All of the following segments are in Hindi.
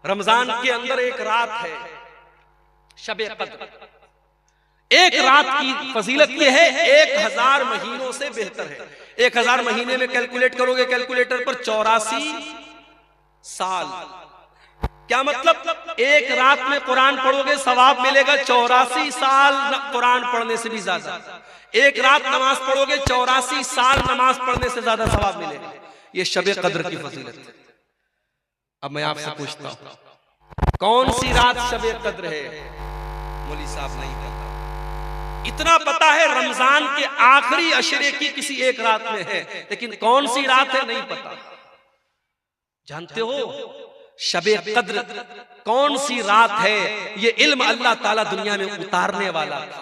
रमजान के अंदर एक रात है शबे कद्र। एक रात की फजीलत ये है 1000 महीनों से बेहतर है। 1000 महीने में कैलकुलेट करोगे कैलकुलेटर पर 84 साल। क्या मतलब? एक रात में कुरान पढ़ोगे सवाब मिलेगा 84 साल कुरान पढ़ने से भी ज्यादा। एक रात नमाज पढ़ोगे 84 साल नमाज पढ़ने से ज्यादा सवाब मिलेगा। ये शबे कद्र की फजीलत है। अब मैं आपसे पूछता हूं कौन सी रात शबे कद्र है? मौली साहब नहीं पता। इतना पता है रमजान के आखिरी अशरे की किसी एक रात में है, लेकिन कौन सी रात है नहीं पता। जानते हो शबे कद्र कौन सी रात है? ये इल्म अल्लाह ताला दुनिया में उतारने वाला था,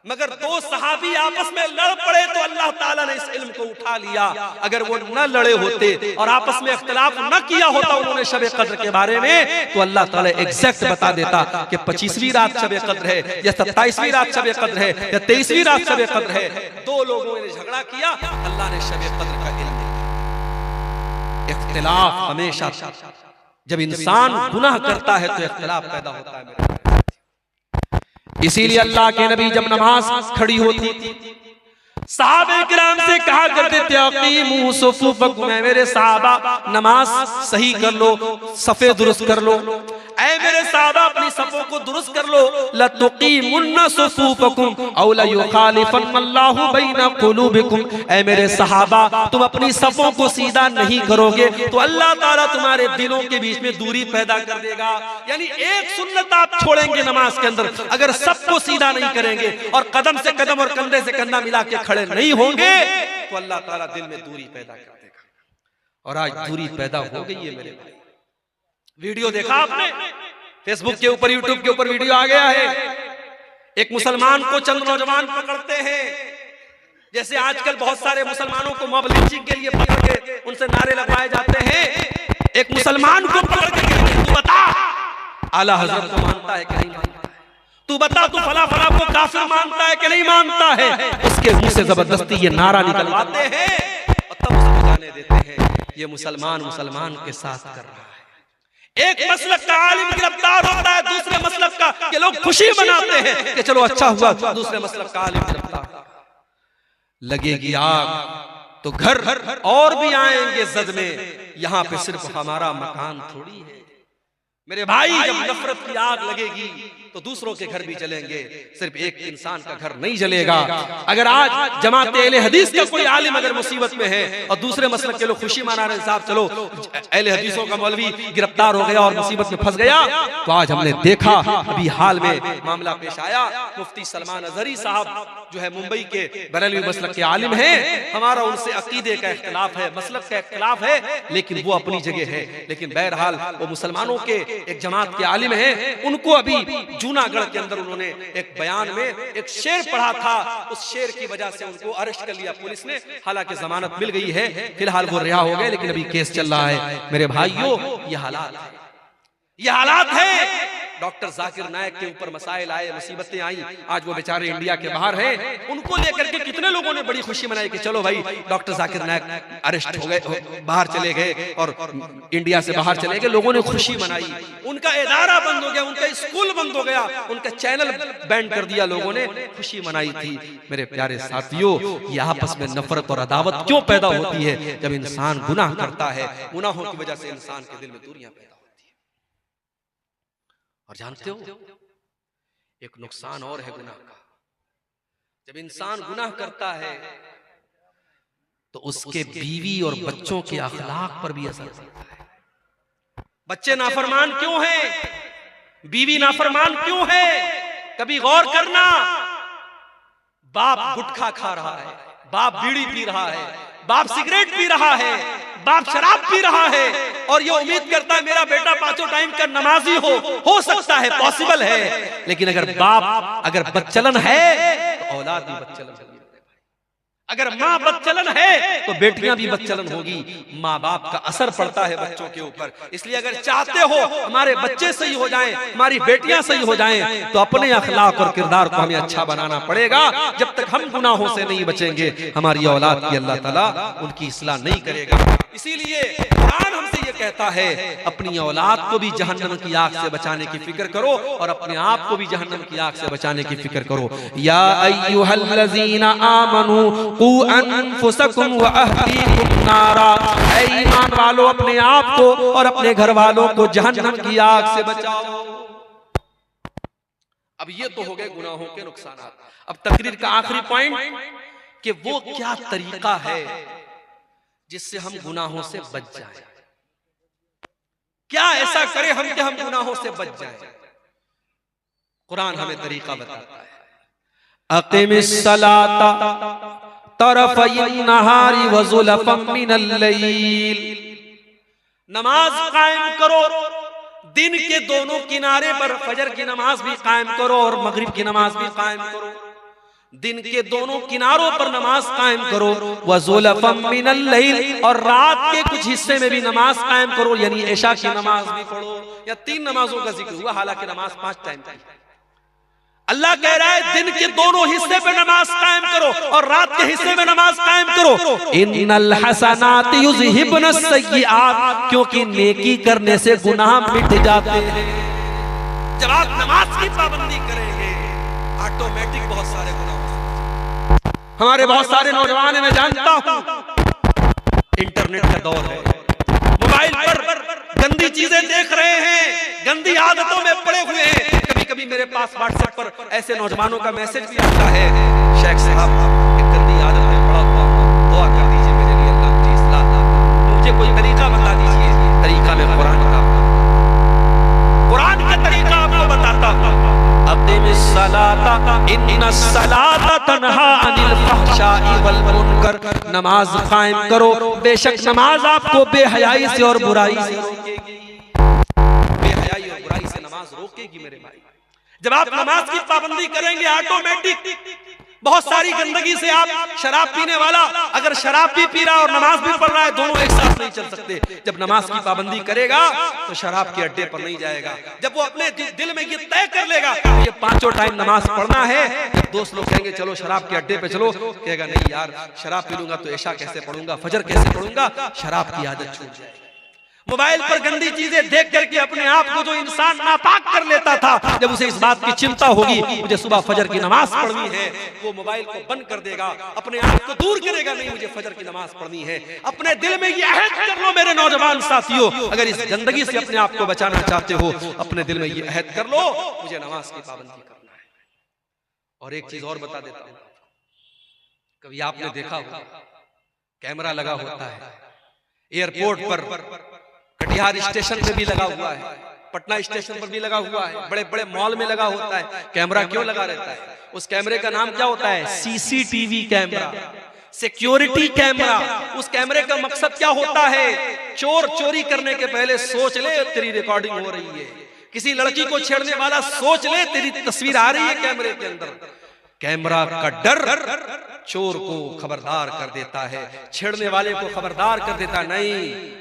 मगर दो सहाबी आपस में लड़ पड़े तो अल्लाह ताला ने इस इल्म को उठा लिया। अगर वो न लड़े होते और आपस में इख्तिलाफ न किया होता उन्होंने शबे कद्र के बारे में, तो अल्लाह ताला एग्जैक्ट बता देता कि 25वीं रात शबे कद्र है या 27वीं रात शबे कद्र है या 23वीं रात शबे कद्र है। दो लोगों ने झगड़ा किया, अल्लाह ने शबे कद्र का इल्म दिया। इख्तिलाफ हमेशा, जब इंसान गुनाह करता है तो इख्तिलाफ पैदा होता है मेरे। इसीलिए अल्लाह के नबी जब नमाज खड़ी होती थी सहाबे किराम से कहा करते थे अकीमू सुफूफकुम, मेरे सहाबा नमाज सही कर लो, सफे दुरुस्त कर लो। ऐ मेरे सहाबा अपनी सफों को दुरुस्त कर लो। लतुकीमुन्ना सुफूफकुम औ लयुखालिफन्नल्लाहु बैना कुलूबिकुम, ऐ मेरे सहाबा तुम अपनी सफों को सीधा नहीं करोगे तो अल्लाह ताला तुम्हारे दिलों के बीच में दूरी पैदा कर देगा। यानी एक सुन्नत आप छोड़ेंगे नमाज के अंदर, अगर सबको सीधा नहीं करेंगे और कदम से कदम और कंधे से कंधा मिला के खड़े नहीं होंगे तो अल्लाह ताला दिल में दूरी पैदा कर देगा। और आज दूरी पैदा हो गई है मेरे भाई। वीडियो देखा आपने? फेसबुक के ऊपर यूट्यूब के ऊपर वीडियो आ गया है। एक मुसलमान को चंद नौजवान पकड़ते हैं, जैसे आजकल बहुत सारे मुसलमानों को मॉब लिंचिंग के लिए पकड़ के उनसे नारे लगवाए जाते हैं। एक मुसलमान को पकड़ के तू बता आला हजरत को मानता है कि नहीं मानता है, तू बता तू फला फला को काफिर मानता है कि नहीं मानता है। उसके मुंह से जबरदस्ती ये नारा निकलवाते हैं और तब उसको जाने देते हैं ये मुसलमान मुसलमान के साथ कर रहा है। एक मसलक का आलिम गिरफ्तार होता है, दूसरे मसलक का के लोग खुशी मनाते हैं कि चलो अच्छा हुआ, दूसरे मसलक का आलिम गिरफ्तार। लगेगी आग तो घर और भी आएंगे जद में, यहां पे सिर्फ हमारा मकान थोड़ी है मेरे भाई। जब नफरत की आग लगेगी तो दूसरों के घर भी जलेंगे, सिर्फ एक इंसान का घर नहीं जलेगा। अगर आज जमात अहले हदीस का कोई आलिम अगर मुसीबत में है और दूसरे मसलक के लोग खुशी मना रहे साहब चलो अहले हदीसों का मौलवी गिरफ्तार हो गया और मुसीबत में फंस गया, तो आज हमने देखा अभी हाल में मामला पेश आया। मुफ्ती सलमान अजहरी साहब जो है मुंबई के बरेलवी मसलक के आलिम हैं, हमारा उनसे अकीदे का इख्तिलाफ है, मसलक का इख्तिलाफ है, लेकिन वो अपनी जगह है। लेकिन बहरहाल वो मुसलमानों के एक जमात के आलिम हैं। उनको अभी जूनागढ़ के अंदर उन्होंने एक बयान में एक शेर पढ़ा था, उस शेर की वजह से उनको अरेस्ट कर लिया पुलिस ने। हालांकि जमानत मिल गई है, फिलहाल वो रिहा हो गए, लेकिन अभी केस चल रहा है। मेरे भाइयों ये हालात है। डॉक्टर जाकिर नायक के ऊपर मसाइल आए, मुसीबतें आई, आज वो बेचारे इंडिया के बाहर हैं। उनको लेकर के कितने लोगों ने बड़ी खुशी मनाई कि चलो भाई डॉक्टर जाकिर नायक अरेस्ट हो गए, बाहर चले गए और इंडिया से बाहर चले गए, लोगों ने खुशी मनाई। उनका इदारा बंद हो गया, उनका स्कूल बंद हो गया, उनका चैनल बैन कर दिया, लोगों ने खुशी मनाई थी। मेरे प्यारे साथियों, ये आपस में नफरत और अदावत क्यों पैदा होती है? जब इंसान गुनाह करता है, गुनाहों की वजह से इंसान के दिल में दूरियां पैदा। और जानते हो एक नुकसान और है गुनाह का। जब इंसान गुनाह करता है तो उसके बीवी और बच्चों के अखलाक पर भी असर पड़ता है। बच्चे नाफरमान क्यों हैं? बीवी नाफरमान क्यों है? कभी गौर करना। बाप गुटखा खा रहा है, बाप बीड़ी पी रहा है, बाप सिगरेट पी रहा है, बाप शराब पी रहा है और ये उम्मीद करता है मेरा बेटा पांचों टाइम का नमाजी हो सकता है, पॉसिबल है। लेकिन अगर बाप अगर बदचलन है तो औलाद भी बदचलन होगी। अगर माँ बदचलन है तो बेटियां भी बदचलन होगी। माँ बाप का असर पड़ता है बच्चों के ऊपर। इसलिए अगर चाहते हो हमारे बच्चे सही हो जाएं, हमारी बेटियां सही हो जाएं, तो अपने अखलाक और किरदार को हमें अच्छा बनाना पड़ेगा। जब तक हम गुनाहों से नहीं बचेंगे, हमारी औलाद की अल्लाह ताला उनकी इस्लाह नहीं करेगा। इसीलिए कुरान हमसे ये कहता है अपनी औलाद को भी जहन्नम की आग से बचाने की फिक्र करो और अपने आप को भी जहन्नम की आग से बचाने की फिक्र करो। या अय्युहल्लज़ीना आमनू कू अनफुसकुम व अहलीकुम नारा, ऐ ईमान वालों अपने आप को और अपने घर वालों को जहन्नम की आग से बचाओ। अब ये तो हो गए गुनाहों के नुकसान। अब तकरीर का आखिरी पॉइंट कि वो क्या तरीका है जिससे हम गुनाहों से बच जाएं। क्या ऐसा करें हम कि हम गुनाहों से बच जाएं। कुरान हमें तरीका बताता है। अक़िमिस सलाता तरफ़यन नहारी व ज़ुलफ़म मिनल लैल, नमाज कायम करो दिन के दोनों किनारे पर। फजर की नमाज भी कायम करो और मगरिब की नमाज भी कायम करो। दिन के दोनों किनारों पर नमाज कायम करो। वज़ुलफ़म मिनल लैल, और रात के कुछ हिस्से में भी नमाज कायम करो, यानी इशा की नमाज भी पढ़ो। या 3 नमाजों का जिक्र हुआ, हालांकि नमाज 5 टाइम की। अल्लाह कह रहा है दिन के दोनों हिस्से पे नमाज कायम करो और रात के हिस्से में नमाज कायम करो। इन्नल हसनाति युज़हिबुनस सय्यिआत, क्योंकि नेकी करने से गुनाह मिट जाते हैं। जब आप नमाज की पाबंदी करेंगे ऑटोमेटिक बहुत सारे गुनाह। हमारे बहुत सारे नौजवान मैं जानता हूं, इंटरनेट का दौर है, मोबाइल पर गंदी चीजें देख रहे हैं, गंदी आदतों में पड़े हुए हैं। कभी कभी मेरे पास व्हाट्सएप पर ऐसे नौजवानों का मैसेज भी आता है, शेख साहब एक गंदी आदत में पड़ा हुआ हूं, दुआ कर दीजिए मेरे लिए, अल्लाह मुझे इस्लाह दा, मुझे कोई तरीका बता दीजिए। तरीका में कुरान का तरीका आपको बताता हूं। अक़िमिस सलाता इन्नस सलाता तन्हा अनिल फ़हशाई वल मुनकर, नमाज कायम करो, बेशक नमाज आपको बेहयाई से और बुराई से रोकेगी। बेहयाई और बुराई से नमाज रोकेगी मेरे भाई। जब आप नमाज की पाबंदी करेंगे ऑटोमेटिक बहुत सारी गंदगी से, आप शराब पीने वाला अगर शराब भी पी रहा है और नमाज भी पढ़ रहा है, दोनों एक साथ नहीं चल सकते। जब नमाज की पाबंदी करेगा तो शराब के अड्डे पर नहीं जाएगा। जब वो अपने दिल में ये तय कर लेगा ये 5 टाइम नमाज पढ़ना है, जब दोस्त लोग कहेंगे चलो शराब के अड्डे पे चलो, कहेगा नहीं यार शराब पी लूंगा तो ऐशा कैसे पढ़ूंगा, फजर कैसे पढ़ूंगा, शराब की आदत छूट जाएगी। मोबाइल पर गंदी चीजें देख करके अपने आप को जो इंसान नापाक कर लेता था, जब उसे इस बात की चिंता होगी मुझे सुबह फजर की नमाज पढ़नी है, वो मोबाइल को बंद कर देगा, अपने आप को दूर करेगा, नहीं मुझे फजर की नमाज पढ़नी है। अपने दिल में ये अहद कर लो मेरे नौजवान साथियों, अगर इस गंदगी से अपने आप को बचाना चाहते हो, अपने दिल में ये अहद कर लो मुझे नमाज की पाबंदी करना है। और एक चीज और बता देता हूं, कभी आपने देखा होगा कैमरा लगा होता है एयरपोर्ट पर, कटिहार स्टेशन पे भी लगा हुआ है, पटना स्टेशन पर भी लगा हुआ है, बड़े बड़े मॉल में लगा होता है। कैमरा क्यों लगा रहता है? उस कैमरे का नाम क्या होता है? CCTV camera, security camera. उस कैमरे का मकसद क्या होता है? चोर चोरी करने के पहले सोच ले तेरी रिकॉर्डिंग हो रही है, किसी लड़की को छेड़ने वाला सोच ले तेरी तस्वीर आ रही है कैमरे के अंदर। कैमरा का डर चोर को खबरदार कर देता है, छेड़ने वाले को खबरदार कर देता, नहीं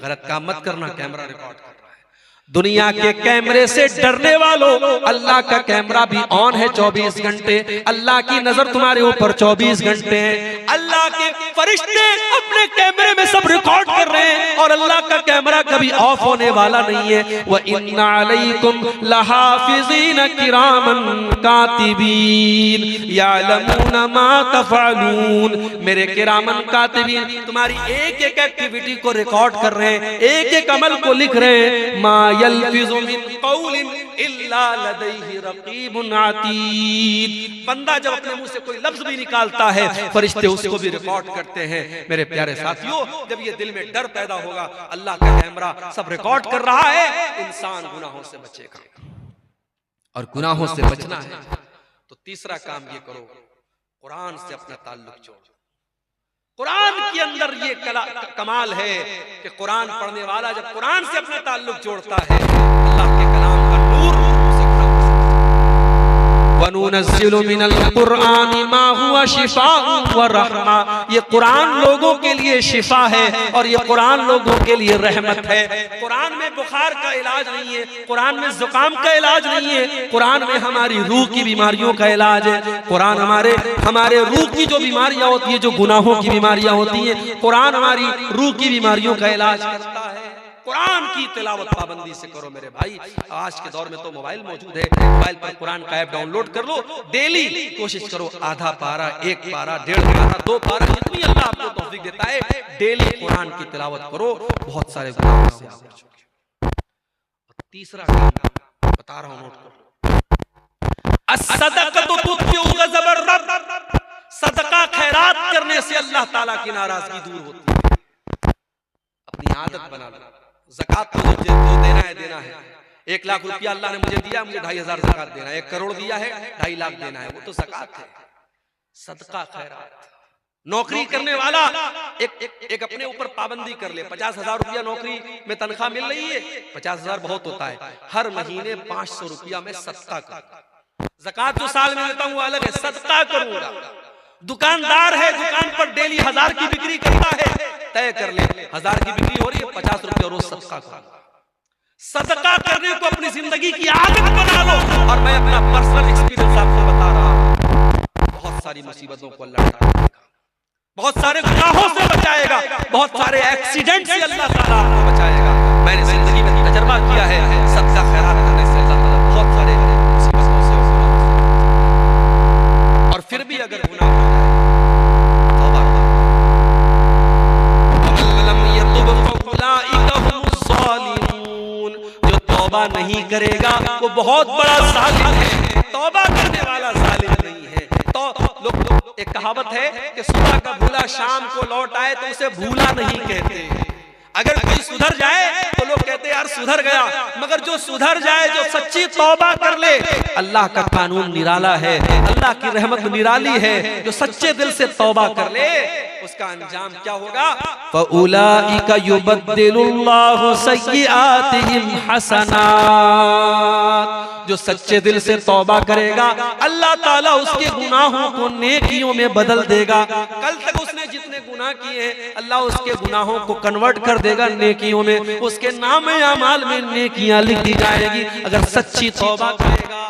गलत काम मत करना, कैमरा रिकॉर्ड कर रहा है। दुनिया के कैमरे से डरने वालों, अल्लाह का कैमरा भी ऑन है 24 घंटे। अल्लाह की नजर तुम्हारे ऊपर 24 घंटे है। अल्लाह के फरिश्ते अपने कैमरे में सब रिकॉर्ड कर रहे हैं और अल्लाह का कैमरा कभी ऑफ होने वाला नहीं है। व इन्ना अलैकुम लहाफिज़ीन किरामन कातिबीन यअलमून मा तफ़अलून, मेरे किरामन कातिबीन तुम्हारी एक एक एक्टिविटी को रिकॉर्ड कर रहे हैं, एक एक अमल को लिख रहे हैं। मा यल्फिज़ु मिन क़ौलिन इल्ला लदैहि रक़ीबुन अतीद, बंदा जब अपने मुंह से कोई लफ्ज भी निकालता है फरिश्ते उसको भी रिकॉर्ड करते हैं। मेरे प्यारे साथियों, जब ये दिल में डर पैदा होगा, अल्लाह का कैमरा सब रिकॉर्ड कर रहा है, इंसान गुनाहों से बचेगा। और गुनाहों से बचना है तो तीसरा काम ये करो, कुरान से अपना ताल्लुक जोड़ो। कुरान के अंदर ये कमाल है कि कुरान पढ़ने वाला जब कुरान से अपना ताल्लुक जोड़ता है, अल्लाह के कलाम का नूर उसे वनुनज़्ज़िलु मिनल कुरआनि मा हुवा शिफ़ाउन व रहमा, ये कुरान लोगों के लिए शिफा है और ये कुरान लोगों के लिए रहमत है। कुरान में बुखार का इलाज नहीं है, कुरान में जुकाम का इलाज नहीं है, कुरान में हमारी रूह की बीमारियों का इलाज है। कुरान हमारे रूह की जो बीमारियां होती है, जो गुनाहों की बीमारियां होती हैं, कुरान हमारी रूह की बीमारियों का इलाज करता है। कुरान की तिलावत पाबंदी से करो मेरे भाई। आज के दौर में तो मोबाइल मौजूद है, मोबाइल पर कुरान का ऐप डाउनलोड कर लो, डेली कोशिश करो आधा पारा, 1 पारा, 1.5 पारा, 2 पारा, जितनी अल्लाह आपको तौफीक देता है डेली कुरान की तिलावत करो, बहुत सारे गुनाहों से आप बचोगे। तीसरा काम बता रहा हूं, नोट करो, अस्सदक़तु तुत्फ़िउ ग़ज़ब अर्रब, सदका खैरात करने से अल्लाह ताला की नाराजगी दूर होती है। अपनी आदत बना लो, ज़कात तो जो देना है देना है। 1 लाख रुपया अल्लाह ने मुझे दिया, मुझे 2,500 ज़कात देना है। 1 करोड़ दिया है, 2.5 लाख देना है, वो तो ज़कात है। सदका खैरात, नौकरी करने वाला एक अपने ऊपर पाबंदी कर ले। 50,000 रुपया नौकरी में तनख्वाह मिल रही है, 50,000 बहुत होता है, हर महीने 500 रुपया में सदका कर। ज़कात जो साल में देता हूं वो अलग है, सदका करूंगा। दुकानदार है, दुकान पर डेली 1000 की बिक्री करता है, तय कर ले 1000 की बिक्री हो रही है, 50 रुपया रोज सदका करूंगा। सदका करने को अपनी जिंदगी की आदत बना लो। और मैं अपना पर्सनल एक्सपीरियंस आपको बता रहा हूं, बहुत सारी मुसीबतों को अल्लाह टालेगा, बहुत सारे गुनाहों से बचाएगा, बहुत सारे एक्सीडेंट से अल्लाह ताला आपको बचाएगा। मैंने जिंदगी में तजर्बा किया है, सदका खैरात करने से अल्लाह ताला बहुत सारे मुसीबतों से और फिर भी अगर गुनाह हो जाए तौबा करो। जो तौबा नहीं करेगा वो बहुत बड़ा जालिम है, तौबा करने वाला जालिम नहीं है। तो लोग एक कहावत है कि सुबह का भूला शाम को लौट आए तो उसे भूला नहीं कहते। अगर कोई सुधर जाए तो लोग कहते हैं यार सुधर गया, मगर जो सुधर जाए, जो सच्ची तौबा कर ले, अल्लाह का कानून निराला है, अल्लाह की रहमत निराली है। जो सच्चे दिल से तौबा कर ले उसका अंजाम क्या होगा? फउलाइका युबद्दिलुल्लाहु सय्यिआतिहिम हसनात। जो सच्चे दिल से तौबा करेगा अल्लाह ताला उसके गुनाहों को नेकियों में बदल देगा। कल तक उसने जितने गुनाह किए हैं अल्लाह उसके गुनाहों को कन्वर्ट कर देगा नेकियों में, उसके नामे अमाल में नेकियां लिख दी जाएगी अगर सच्ची तौबा करेगा।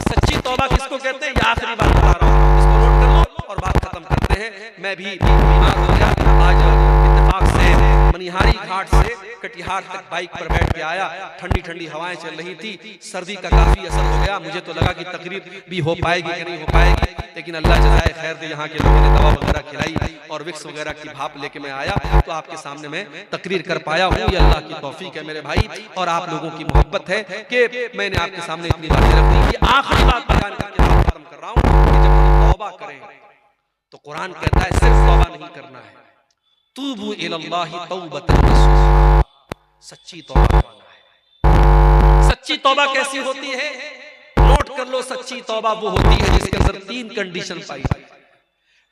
सच्ची तौबा किसको कहते हैं? ये आखिरी बात बता रहा हूं, इसको नोट कर लो और बात खत्म करते हैं। मैं भी बीमार हो गया, आज इत्तेफाक से मनिहारी घाट से कटिहार तक बाइक पर बैठ के आया, ठंडी ठंडी हवाएं चल रही थी, सर्दी का काफी असर हो गया। मुझे तो लगा कि तकरीर भी हो पाएगी कि नहीं हो पाएगी, लेकिन अल्लाह जज़ाए खैर दे, यहाँ के लोगों ने दवा वगैरह खिलाई और विक्स वगैरह की भाप लेके मैं आया तो आपके सामने मैं तकरीर कर पाया हूँ। ये अल्लाह की तौफीक है मेरे भाई, और आप लोगों की मोहब्बत है कि मैंने आपके सामने इतनी बातें रख दी। ये आखिरी बात बयान करके खत्म कर रहा हूँ कि जब हम तौबा करें तो कुरान कहता है सिर्फ तौबा नहीं करना है, तूबू इलल्लाहि तौबतन नसूहा, सच्ची तौबा करना है। सच्ची तौबा कैसी होती है? नोट कर लो, सच्ची तौबा वो होती है जिसके अंदर 3 कंडीशन पाई जाती है।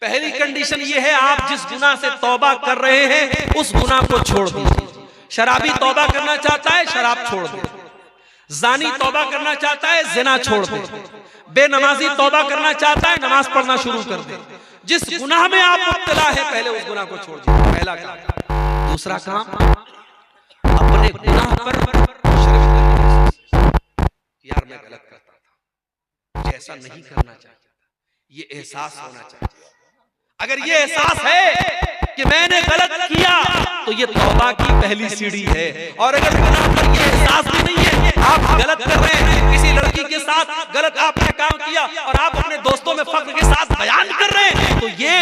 पहली कंडीशन ये है आप जिस गुनाह से तौबा कर रहे हैं उस गुनाह को छोड़ दीजिए। शराबी तौबा करना चाहता है, शराब छोड़ दे। जानी तौबा करना चाहता है, जिना छोड़ दे। बेनमाजी तौबा करना चाहता है, नमाज पढ़ना शुरू कर दे। जिस गुनाह में आप मुब्तला है पहले उस गुनाह को छोड़ दीजिए, पहला काम। दूसरा काम, अपने गुनाह पर शर्मिंदगी महसूस, यार मैं गलत करता था, मुझे ऐसा नहीं करना चाहिए, ये एहसास होना चाहिए। अगर ये एहसास है कि मैंने गलत किया तो ये तौबा की पहली सीढ़ी है। और अगर गुनाह पर ये एहसास भी नहीं है, आप गलत कर रहे हैं, किसी लड़की के साथ गलत आपने काम किया और आप अपने दोस्तों में फख्र के साथ बयान कर रहे हैं, तो ये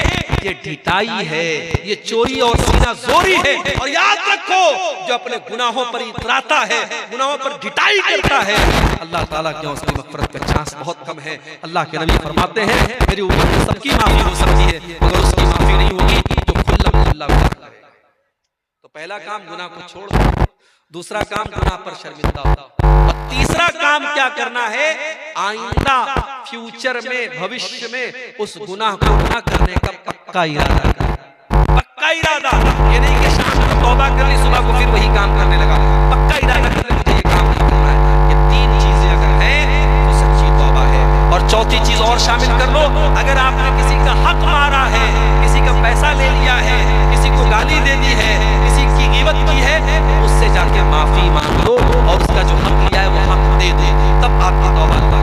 ढिठाई है, ये चोरी और सीना जोरी है। और याद रखो, जो अपने गुनाहों पर इतराता है, गुनाहों पर ढिठाई करता है, अल्लाह ताला के उसकी मग़फ़िरत का चांस बहुत कम है। अल्लाह के नबी फरमाते हैं मेरी उम्मत में सबकी माफी हो सकती है मगर उसकी माफी नहीं होगी जो खुल्लम खुल्ला गुनाह करेगा। तो पहला काम गुनाह को छोड़ दो, दूसरा काम गुनाह पर शर्मिंदा हो, और तीसरा काम क्या करना है? आइंदा फ्यूचर में, भविष्य में उस गुनाह को न करने का पक्का इरादा करें। पक्का इरादा, ये नहीं कि शाम को तौबा कर ली, सुबह को फिर वही काम करने लगा। पक्का इरादा कर ले मुझे ये काम नहीं करना है। ये 3 चीजें अगर हैं तो सच्ची तौबा है। और चौथी चीज और शामिल कर लो, अगर आपने किसी का हक मारा है, किसी का पैसा ले लिया है, किसी को गाली दे दी है, किसी की ग़ीबत की है, उससे जाके माफी मांग लो और उसका जो हक लिया है वो हक दे दो, तब आपकी तौबा अल्लाह